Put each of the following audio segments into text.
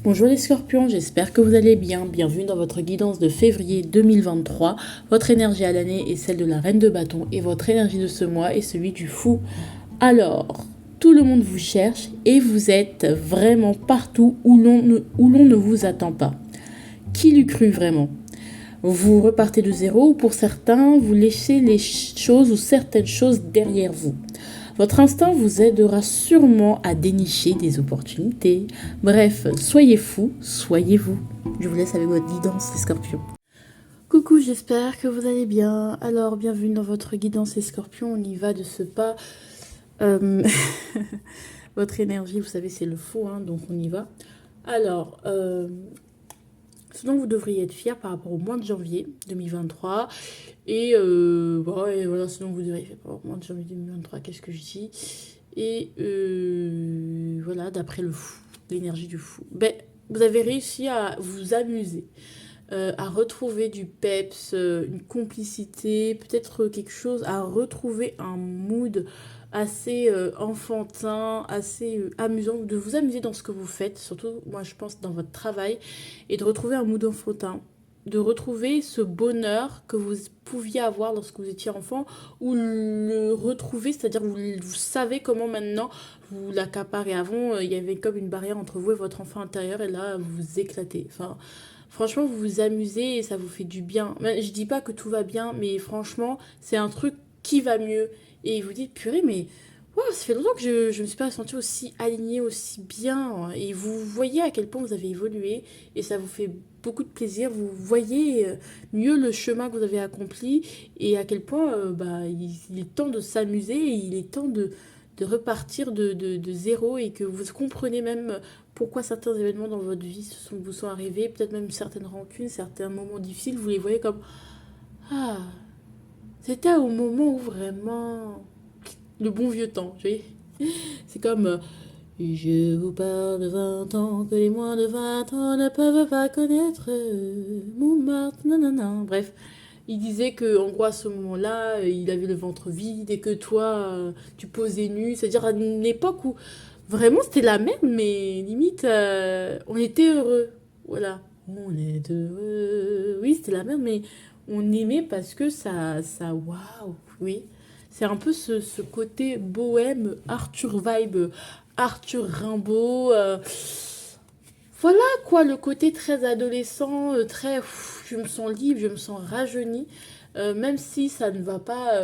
Bonjour les scorpions, j'espère que vous allez bien. Bienvenue dans votre guidance de février 2023. Votre énergie à l'année est celle de la reine de bâton et votre énergie de ce mois est celui du fou. Alors, tout le monde vous cherche et vous êtes vraiment partout où l'on ne vous attend pas. Qui l'eût cru vraiment? Vous repartez de zéro ou pour certains, vous laissez les choses ou certaines choses derrière vous. Votre instinct vous aidera sûrement à dénicher des opportunités. Bref, soyez fous, soyez vous. Je vous laisse avec votre guidance, les scorpions. Coucou, j'espère que vous allez bien. Alors, bienvenue dans votre guidance, les scorpions. On y va de ce pas. Votre énergie, vous savez, c'est le faux, hein, donc on y va. Alors, ce dont vous devriez être fier par rapport au mois de janvier 2023. Et, voilà ce dont vous devriez être fier par rapport au mois de janvier 2023. Qu'est-ce que je dis? Et voilà, d'après le fou, l'énergie du fou. Ben, vous avez réussi à vous amuser, à retrouver du peps, une complicité, peut-être quelque chose, à retrouver un mood assez enfantin, assez amusant, de vous amuser dans ce que vous faites, surtout moi je pense dans votre travail, et de retrouver un mood enfantin, de retrouver ce bonheur que vous pouviez avoir lorsque vous étiez enfant, ou le retrouver, c'est-à-dire vous savez comment maintenant vous l'accaparez. Avant, il y avait comme une barrière entre vous et votre enfant intérieur, et là, vous vous éclatez. Enfin, franchement, vous vous amusez et ça vous fait du bien. Je dis pas que tout va bien, mais franchement, c'est un truc qui va mieux. Et vous dites, purée, mais wow, ça fait longtemps que je me suis pas sentie aussi alignée, aussi bien. Et vous voyez à quel point vous avez évolué et ça vous fait beaucoup de plaisir. Vous voyez mieux le chemin que vous avez accompli et à quel point il est temps de s'amuser et il est temps de repartir de zéro et que vous comprenez même pourquoi certains événements dans votre vie vous sont arrivés, peut-être même certaines rancunes, certains moments difficiles, vous les voyez comme ah, c'était au moment où vraiment le bon vieux temps, tu vois. C'est comme je vous parle de 20 ans que les moins de 20 ans ne peuvent pas connaître Montmartre, nanana. Bref, il disait que en gros à ce moment-là, il avait le ventre vide et que toi, tu posais nu. C'est-à-dire à une époque où vraiment c'était la merde, mais limite, on était heureux. Voilà. On est heureux. Oui, c'était la merde, mais on aimait parce que waouh, oui. C'est un peu ce côté bohème, Arthur vibe, Arthur Rimbaud. Voilà quoi, le côté très adolescent, très je me sens libre, je me sens rajeunie. Même si ça ne va pas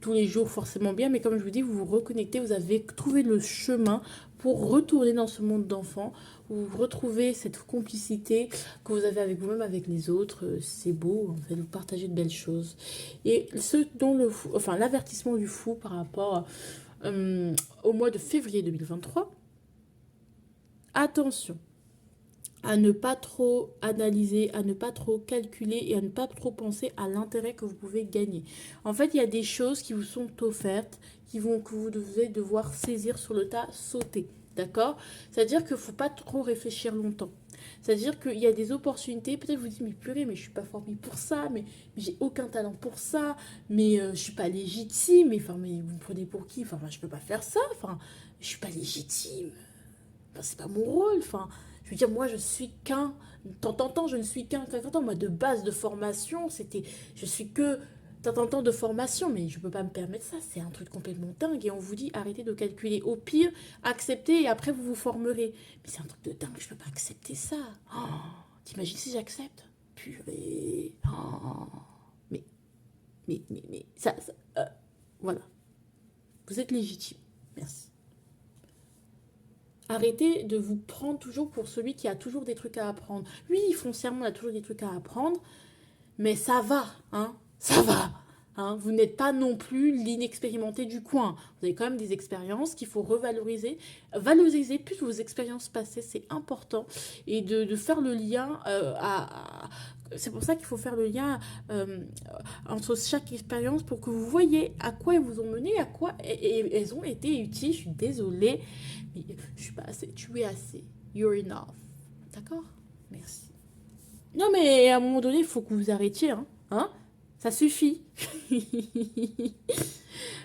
tous les jours forcément bien, mais comme je vous dis, vous vous reconnectez, vous avez trouvé le chemin pour retourner dans ce monde d'enfant, vous retrouvez cette complicité que vous avez avec vous-même, avec les autres. C'est beau, en fait, vous partagez de belles choses. Et ce dont enfin, l'avertissement du fou par rapport au mois de février 2023, attention à ne pas trop analyser, à ne pas trop calculer et à ne pas trop penser à l'intérêt que vous pouvez gagner. En fait, il y a des choses qui vous sont offertes, que vous devez devoir saisir sur le tas, sauter. D'accord? C'est-à-dire qu'il ne faut pas trop réfléchir longtemps. C'est-à-dire qu'il y a des opportunités, peut-être vous dites, mais purée, mais je ne suis pas formée pour ça, mais j'ai aucun talent pour ça, mais je ne suis pas légitime, mais vous me prenez pour qui? Enfin, je ne peux pas faire ça, enfin, je ne suis pas légitime. Enfin, c'est pas mon rôle, enfin, je veux dire, moi, je suis qu'un. Tant, je ne suis qu'un. Moi, de base de formation, c'était. Je suis que. Tant de formation, mais je peux pas me permettre ça. C'est un truc complètement dingue. Et on vous dit, arrêtez de calculer. Au pire, acceptez et après, vous vous formerez. Mais c'est un truc de dingue. Je peux pas accepter ça. Oh, t'imagines si j'accepte? Purée. Oh, mais, ça voilà. Vous êtes légitime. Merci. Arrêtez de vous prendre toujours pour celui qui a toujours des trucs à apprendre. Oui, foncièrement, on a toujours des trucs à apprendre, mais ça va, hein, ça va. Hein. Vous n'êtes pas non plus l'inexpérimenté du coin. Vous avez quand même des expériences qu'il faut revaloriser. Valoriser plus vos expériences passées, c'est important. Et de faire le lien c'est pour ça qu'il faut faire le lien entre chaque expérience pour que vous voyez à quoi elles vous ont mené, à quoi elles ont été utiles. Je suis désolée, mais je suis pas assez. Tu es assez. You're enough. D'accord? Merci. Non, mais à un moment donné, il faut que vous arrêtiez. Hein, ça suffit.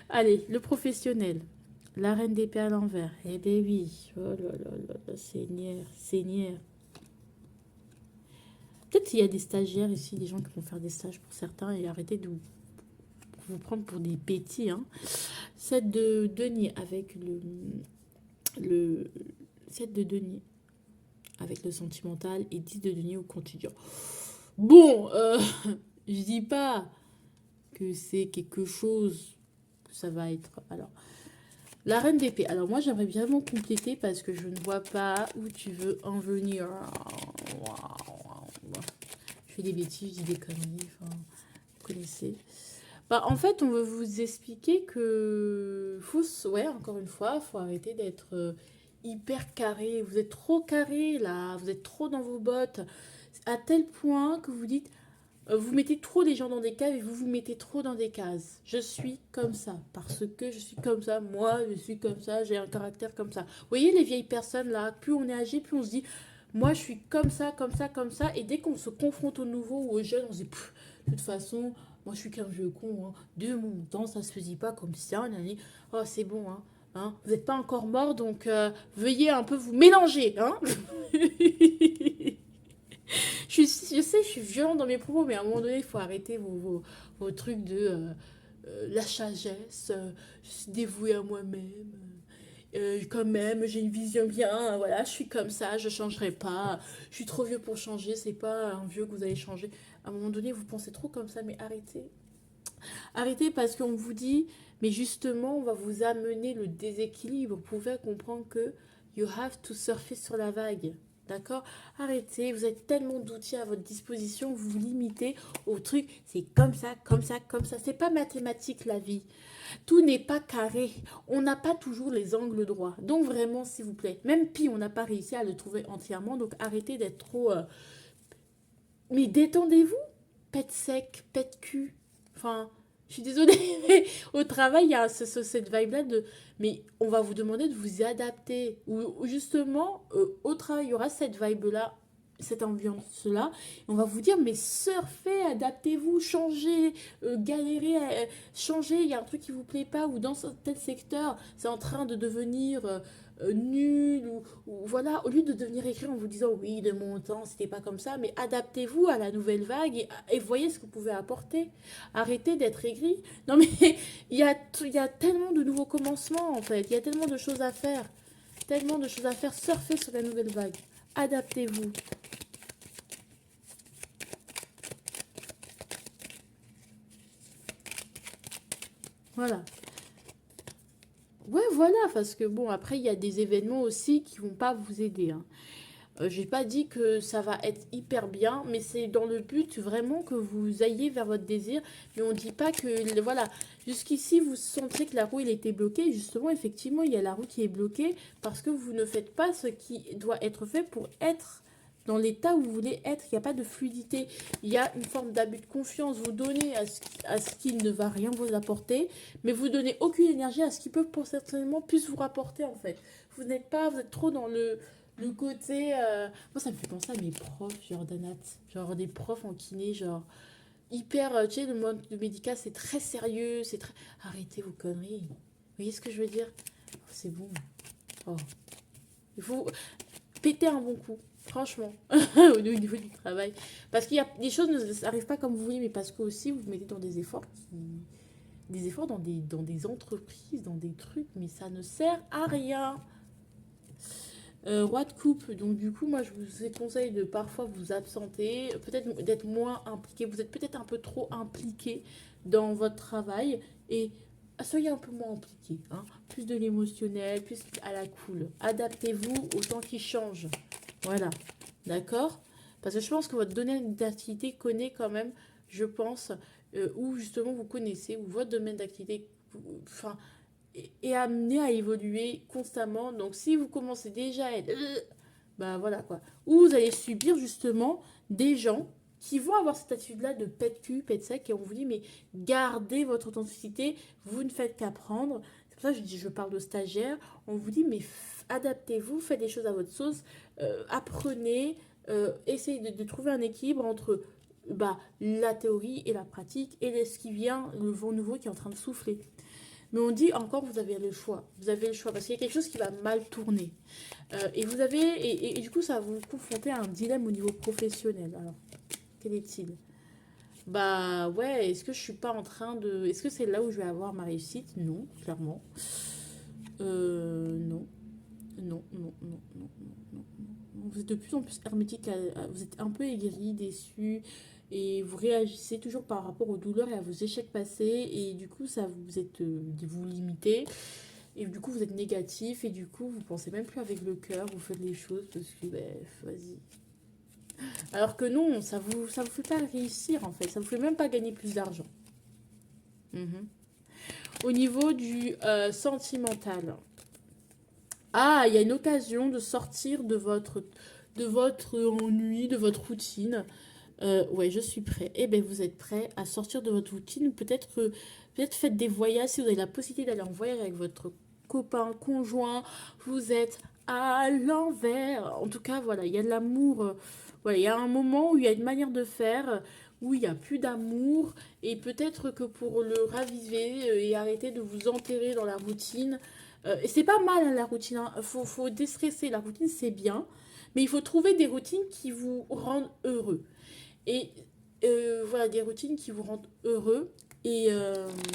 Allez, le professionnel. La reine d'épée à l'envers. Eh ben oui. Oh là là là là, Seigneur, Seigneur. Peut-être qu'il y a des stagiaires ici, des gens qui vont faire des stages pour certains et arrêter de vous prendre pour des petits. Hein. 7 de denier avec le 7 de denier avec le sentimental et 10 de denier au quotidien. Bon, je dis pas que c'est quelque chose que ça va être. Alors, la reine d'épée. Alors moi, j'aimerais bien vraiment compléter parce que je ne vois pas où tu veux en venir. Je fais des bêtises, je dis des conneries. Enfin, vous connaissez. Bah, en fait, on veut vous expliquer que ouais, encore une fois, faut arrêter d'être hyper carré. Vous êtes trop carré là, vous êtes trop dans vos bottes, à tel point que vous dites, vous mettez trop des gens dans des cases et vous vous mettez trop dans des cases. Je suis comme ça, parce que je suis comme ça, moi je suis comme ça, j'ai un caractère comme ça. Vous voyez les vieilles personnes là, plus on est âgé, plus on se dit, moi je suis comme ça, comme ça, comme ça. Et dès qu'on se confronte au nouveau ou aux jeunes, on se dit, de toute façon, moi je suis qu'un vieux con, hein. De mon temps, ça se faisait pas comme ça. On a dit, oh c'est bon, hein. Hein, vous n'êtes pas encore mort, donc veuillez un peu vous mélanger. Hein. Je sais, je suis violente dans mes propos, mais à un moment donné, il faut arrêter vos trucs de la sagesse, je suis dévouée à moi-même. Quand même, j'ai une vision bien, voilà, je suis comme ça, je changerai pas. Je suis trop vieux pour changer, c'est pas un vieux que vous allez changer. À un moment donné, vous pensez trop comme ça, mais arrêtez. Arrêtez parce qu'on vous dit, mais justement, on va vous amener le déséquilibre. Vous pouvez comprendre que you have to surfer sur la vague. D'accord. Arrêtez, vous avez tellement d'outils à votre disposition, vous vous limitez au truc, c'est comme ça, comme ça, comme ça. C'est pas mathématique la vie. Tout n'est pas carré. On n'a pas toujours les angles droits. Donc vraiment, s'il vous plaît, même Pi, on n'a pas réussi à le trouver entièrement. Donc arrêtez d'être trop... Mais détendez-vous. Pète sec, pète cul. Enfin, je suis désolée, mais au travail, il y a cette vibe-là de... Mais on va vous demander de vous y adapter. Ou justement, au travail, il y aura cette vibe-là, cette ambiance-là. On va vous dire, mais surfez, adaptez-vous, changez, galérez, changez. Il y a un truc qui vous plaît pas, ou dans tel secteur, c'est en train de devenir nul, ou voilà, au lieu de devenir écrit en vous disant, oui, de mon temps, c'était pas comme ça, mais adaptez-vous à la nouvelle vague et voyez ce que vous pouvez apporter. Arrêtez d'être aigri. Non, mais il y a tellement de nouveaux commencements, en fait. Il y a tellement de choses à faire. Tellement de choses à faire. Surfez sur la nouvelle vague. Adaptez-vous. Voilà. Ouais, voilà, parce que bon, après, il y a des événements aussi qui vont pas vous aider. Hein. J'ai pas dit que ça va être hyper bien, mais c'est dans le but vraiment que vous ayez vers votre désir. Mais on dit pas que, voilà, jusqu'ici vous sentez que la roue elle était bloquée. Justement, effectivement, il y a la roue qui est bloquée parce que vous ne faites pas ce qui doit être fait pour être dans l'état où vous voulez être. Il n'y a pas de fluidité. Il y a une forme d'abus de confiance. Vous donnez à ce qui ne va rien vous apporter, mais vous donnez aucune énergie à ce qui peut potentiellement plus vous rapporter en fait. Vous n'êtes pas, vous êtes trop dans le côté... Moi, ça me fait penser à mes profs, genre d'anat. Genre des profs en kiné, genre hyper... tu sais, le monde médical, c'est très sérieux, c'est très... Arrêtez vos conneries. Vous voyez ce que je veux dire? Oh, c'est bon. Oh. Il faut péter un bon coup, franchement, au niveau du travail. Parce qu'il y a des choses ne arrivent pas comme vous voulez, mais parce que aussi vous vous mettez dans des efforts qui... Des efforts dans des entreprises, dans des trucs, mais ça ne sert à rien. Roi de coupe, donc du coup, moi je vous conseille de parfois vous absenter, peut-être d'être moins impliqué. Vous êtes peut-être un peu trop impliqué dans votre travail et soyez un peu moins impliqué. Hein. Plus de l'émotionnel, plus à la cool. Adaptez-vous au temps qui change. Voilà, d'accord? Parce que je pense que votre domaine d'activité connaît quand même, je pense, où justement vous connaissez, ou votre domaine d'activité, enfin, est amené à évoluer constamment. Donc si vous commencez déjà à être... bah voilà quoi. Ou vous allez subir justement des gens qui vont avoir cette attitude-là de pète cul, pète sec, et on vous dit, mais gardez votre authenticité, vous ne faites qu'apprendre. C'est pour ça que je parle de stagiaires. On vous dit, mais adaptez-vous, faites des choses à votre sauce, apprenez, essayez de trouver un équilibre entre bah, la théorie et la pratique, et ce qui vient, le vent nouveau qui est en train de souffler. Mais on dit encore, vous avez le choix. Vous avez le choix parce qu'il y a quelque chose qui va mal tourner. Et vous avez, et du coup, ça va vous confronter à un dilemme au niveau professionnel. Alors, quel est-il? Bah ouais, est-ce que je suis pas en train de... Est-ce que c'est là où je vais avoir ma réussite? Non, clairement. Non. Non, non, non, non, non, non, non. Vous êtes de plus en plus hermétique, vous êtes un peu aigri, déçu, et vous réagissez toujours par rapport aux douleurs et à vos échecs passés, et du coup, ça vous êtes, vous limitez, et du coup, vous êtes négatif, et du coup, vous pensez même plus avec le cœur, vous faites les choses parce que, ben, vas-y. Alors que non, ça vous fait pas réussir, en fait, ça vous fait même pas gagner plus d'argent. Mhm. Au niveau du sentimental, ah, il y a une occasion de sortir de votre ennui, de votre routine. Ouais, je suis prêt. Eh bien, vous êtes prêt à sortir de votre routine. Peut-être faites des voyages. Si vous avez la possibilité d'aller en voyage avec votre copain, conjoint, vous êtes à l'envers. En tout cas, voilà, il y a de l'amour. Voilà, il y a un moment où il y a une manière de faire, où il n'y a plus d'amour. Et peut-être que pour le raviver et arrêter de vous enterrer dans la routine. Et c'est pas mal hein, la routine. Hein. Faut déstresser. La routine, c'est bien. Mais il faut trouver des routines qui vous rendent heureux. Et voilà, des routines qui vous rendent heureux. Et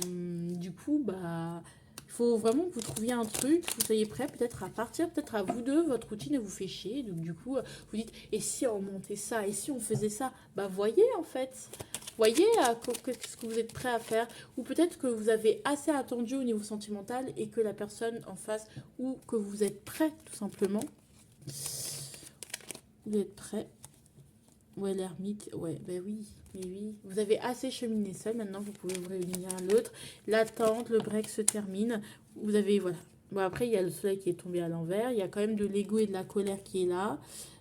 du coup, bah, il faut vraiment que vous trouviez un truc, que vous soyez prêt peut-être à partir, peut-être à vous deux, votre routine elle vous fait chier. Donc du coup, vous dites, et si on montait ça, et si on faisait ça, bah voyez en fait. Voyez ce que vous êtes prêt à faire. Ou peut-être que vous avez assez attendu au niveau sentimental et que la personne en face, ou que vous êtes prêt tout simplement. Vous êtes prêt. Ouais, l'ermite, ouais, ben oui, mais oui. Vous avez assez cheminé seul, maintenant vous pouvez vous réunir à l'autre. L'attente, le break se termine. Vous avez, voilà. Bon, après, il y a le soleil qui est tombé à l'envers. Il y a quand même de l'ego et de la colère qui est là.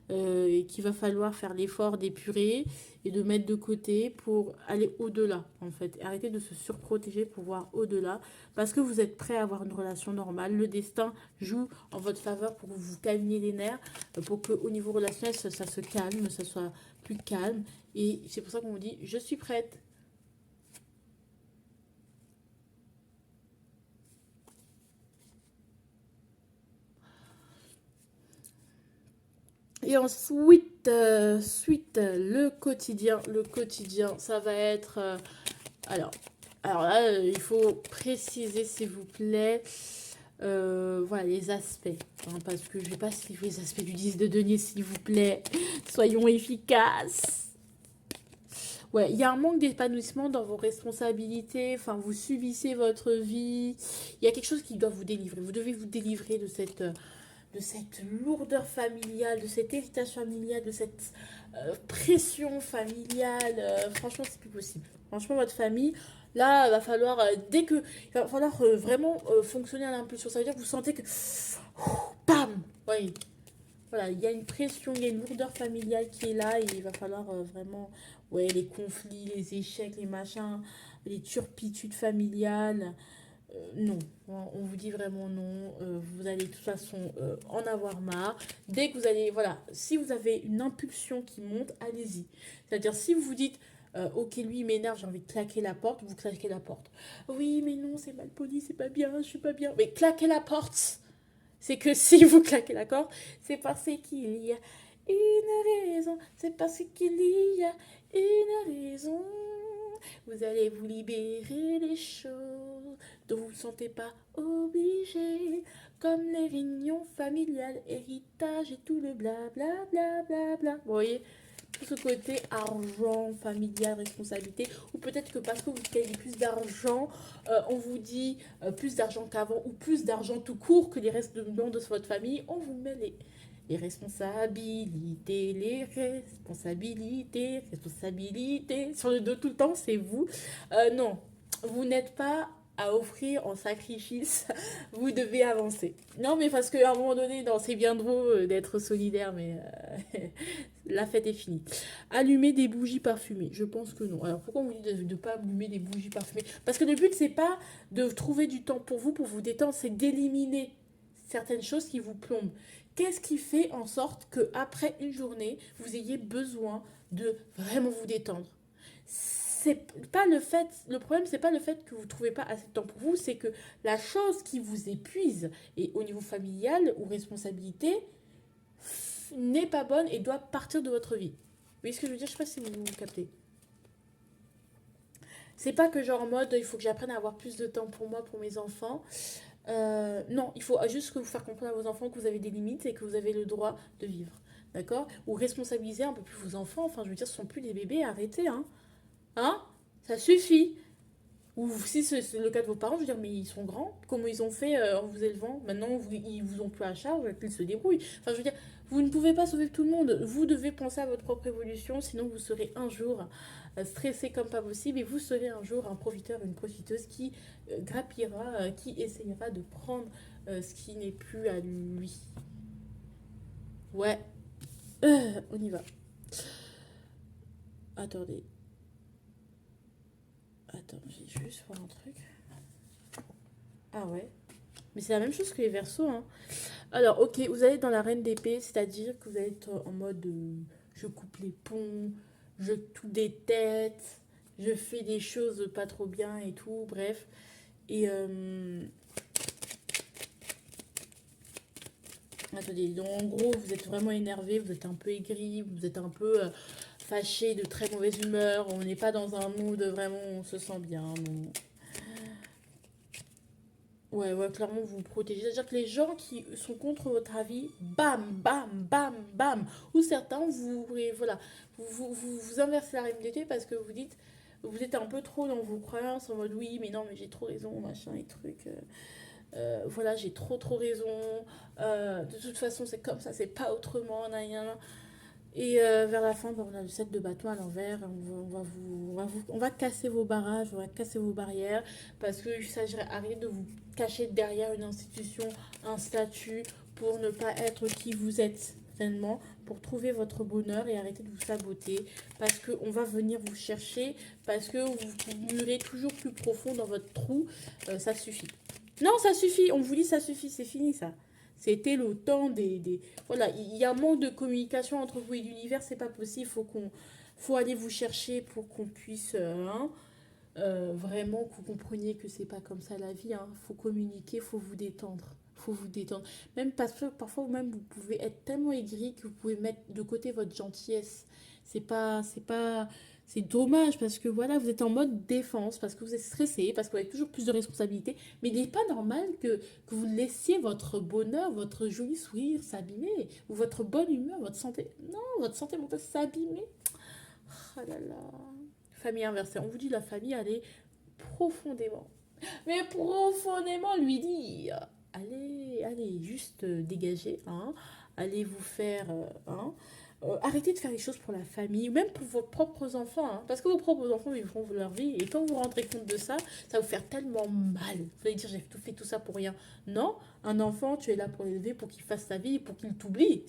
Et qu'il va falloir faire l'effort d'épurer et de mettre de côté pour aller au-delà, en fait. Arrêtez de se surprotéger pour voir au-delà. Parce que vous êtes prêt à avoir une relation normale. Le destin joue en votre faveur pour vous calmer les nerfs, pour qu'au niveau relationnel, ça se calme, ça soit plus calme. Et c'est pour ça qu'on vous dit, je suis prête. Et ensuite, le quotidien, ça va être... alors, alors là, il faut préciser, s'il vous plaît, voilà, les aspects. Hein, parce que je ne vais pas suivre les aspects du 10 de denier, s'il vous plaît. Soyons efficaces. Ouais, il y a un manque d'épanouissement dans vos responsabilités, enfin, vous subissez votre vie. Il y a quelque chose qui doit vous délivrer. Vous devez vous délivrer de cette lourdeur familiale, de cet héritage familial, de cette pression familiale. Franchement, c'est plus possible. Franchement, votre famille, là, il va falloir, il va falloir vraiment fonctionner à l'impulsion. Ça veut dire que vous sentez que, bam, oui, voilà, il y a une pression, il y a une lourdeur familiale qui est là et il va falloir vraiment, ouais, les conflits, les échecs, les machins, les turpitudes familiales. Non, on vous dit vraiment non. Vous allez de toute façon en avoir marre. Dès que vous allez, voilà, si vous avez une impulsion qui monte, allez-y. C'est-à-dire, si vous vous dites, ok, lui, il m'énerve, j'ai envie de claquer la porte, vous claquez la porte. Oui, mais non, c'est mal poli, c'est pas bien, je suis pas bien. Mais claquez la porte. C'est que si vous claquez la porte, c'est parce qu'il y a une raison. C'est parce qu'il y a une raison. Vous allez vous libérer des choses dont vous ne vous sentez pas obligé, comme les réunions familiales, héritage et tout le bla bla bla bla. Vous voyez, tout ce côté argent, familial, responsabilité, ou peut-être que parce que vous gagnez plus d'argent, on vous dit plus d'argent qu'avant, ou plus d'argent tout court que les restes de membres de votre famille, on vous met les responsabilités sur le dos tout le temps, c'est vous. Non, vous n'êtes pas à offrir en sacrifice, vous devez avancer. Non, mais parce qu'à un moment donné, non, c'est bien drôle d'être solidaire, mais la fête est finie. Allumer des bougies parfumées, je pense que non. Alors pourquoi on vous dit de ne pas allumer des bougies parfumées? Parce que le but, c'est pas de trouver du temps pour vous détendre, c'est d'éliminer certaines choses qui vous plombent. Qu'est-ce qui fait en sorte que après une journée, vous ayez besoin de vraiment vous détendre? c'est pas le fait, le problème, c'est pas le fait que vous trouvez pas assez de temps pour vous, c'est que la chose qui vous épuise, et au niveau familial ou responsabilité, n'est pas bonne et doit partir de votre vie. Vous voyez ce que je veux dire? Je sais pas si vous captez. C'est pas que genre en mode il faut que j'apprenne à avoir plus de temps pour moi, pour mes enfants. Non, il faut juste que vous faire comprendre à vos enfants que vous avez des limites et que vous avez le droit de vivre. D'accord? Ou responsabiliser un peu plus vos enfants. Enfin, je veux dire, ce sont plus des bébés, arrêtez, hein. Hein? Ça suffit. Ou si c'est le cas de vos parents, je veux dire, mais ils sont grands. Comment ils ont fait en vous élevant? Maintenant, ils vous ont plus à charge, qu'ils se débrouillent. Enfin, je veux dire, vous ne pouvez pas sauver tout le monde. Vous devez penser à votre propre évolution, sinon vous serez un jour stressé comme pas possible et vous serez un jour un profiteur, une profiteuse qui grappillera, qui essayera de prendre ce qui n'est plus à lui. Ouais, on y va. Attendez, attends, j'ai juste voir un truc. Ah ouais. Mais c'est la même chose que les versos, hein. Alors, ok, vous allez dans la reine d'épée, c'est-à-dire que vous allez être en mode je coupe les ponts, je tout des têtes, je fais des choses pas trop bien et tout, bref. Et attendez, donc en gros, vous êtes vraiment énervé, vous êtes un peu aigri, vous êtes un peu fâché, de très mauvaise humeur, on n'est pas dans un mood vraiment, on se sent bien, non. Ouais, ouais, clairement, vous vous protégez. C'est-à-dire que les gens qui sont contre votre avis, bam, bam, bam, bam. Ou certains, voilà, vous inversez la réalité parce que vous dites, vous êtes un peu trop dans vos croyances en mode oui, mais non, mais j'ai trop raison, machin et trucs. Voilà, j'ai trop raison. De toute façon, c'est comme ça, c'est pas autrement. Nan, nan, nan. Et vers la fin, ben, on a le 7 de bâton à l'envers. On va casser vos barrages, on va casser vos barrières. Parce qu'il s'agirait arrêter de vous cacher derrière une institution, un statut, pour ne pas être qui vous êtes pleinement, pour trouver votre bonheur et arrêter de vous saboter. Parce qu'on va venir vous chercher, parce que vous murez toujours plus profond dans votre trou. Ça suffit. Non, ça suffit. On vous dit ça suffit, c'est fini ça. C'était le temps Voilà, il y a un manque de communication entre vous et l'univers, c'est pas possible. Faut aller vous chercher pour qu'on puisse vraiment que vous compreniez que c'est pas comme ça la vie. Hein. Faut communiquer, faut vous détendre. Faut vous détendre. Même parce que parfois même vous pouvez être tellement aigri que vous pouvez mettre de côté votre gentillesse. C'est dommage parce que voilà, vous êtes en mode défense, parce que vous êtes stressé, parce que vous avez toujours plus de responsabilités. Mais il n'est pas normal que vous laissiez votre bonheur, votre joli sourire s'abîmer, ou votre bonne humeur, votre santé. Non, votre santé mentale s'abîmer. Oh là là. Famille inversée. On vous dit la famille, allez profondément. Mais profondément lui dire. Allez, juste dégager, hein. Allez vous faire, hein. Arrêtez de faire les choses pour la famille, ou même pour vos propres enfants, hein, parce que vos propres enfants vivront leur vie, et quand vous vous rendrez compte de ça, ça va vous faire tellement mal. Vous allez dire, j'ai tout fait tout ça pour rien. Non, un enfant, tu es là pour l'élever, pour qu'il fasse sa vie, pour qu'il t'oublie.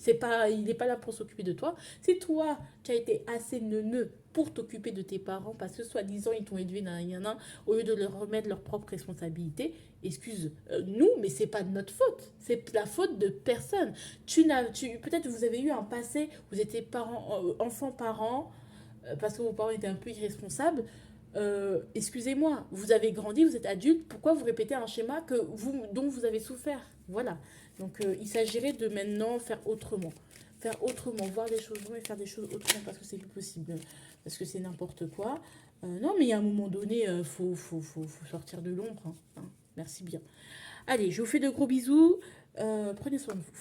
Il n'est pas là pour s'occuper de toi. C'est toi, tu as été assez neuneux pour t'occuper de tes parents, parce que soi-disant, ils t'ont élevé d'un yana, au lieu de leur remettre leurs propres responsabilités. Excuse-nous, mais c'est pas de notre faute. C'est la faute de personne. Peut-être que vous avez eu un passé, vous étiez enfant parent, parce que vos parents étaient un peu irresponsables. Excusez-moi, vous avez grandi, vous êtes adulte, pourquoi vous répétez un schéma dont vous avez souffert? Voilà. Donc il s'agirait de maintenant faire autrement. Faire autrement, voir les choses et faire des choses autrement parce que c'est plus possible, parce que c'est n'importe quoi. Non, mais il y a un moment donné, faut sortir de l'ombre. Hein. Merci bien. Allez, je vous fais de gros bisous. Prenez soin de vous.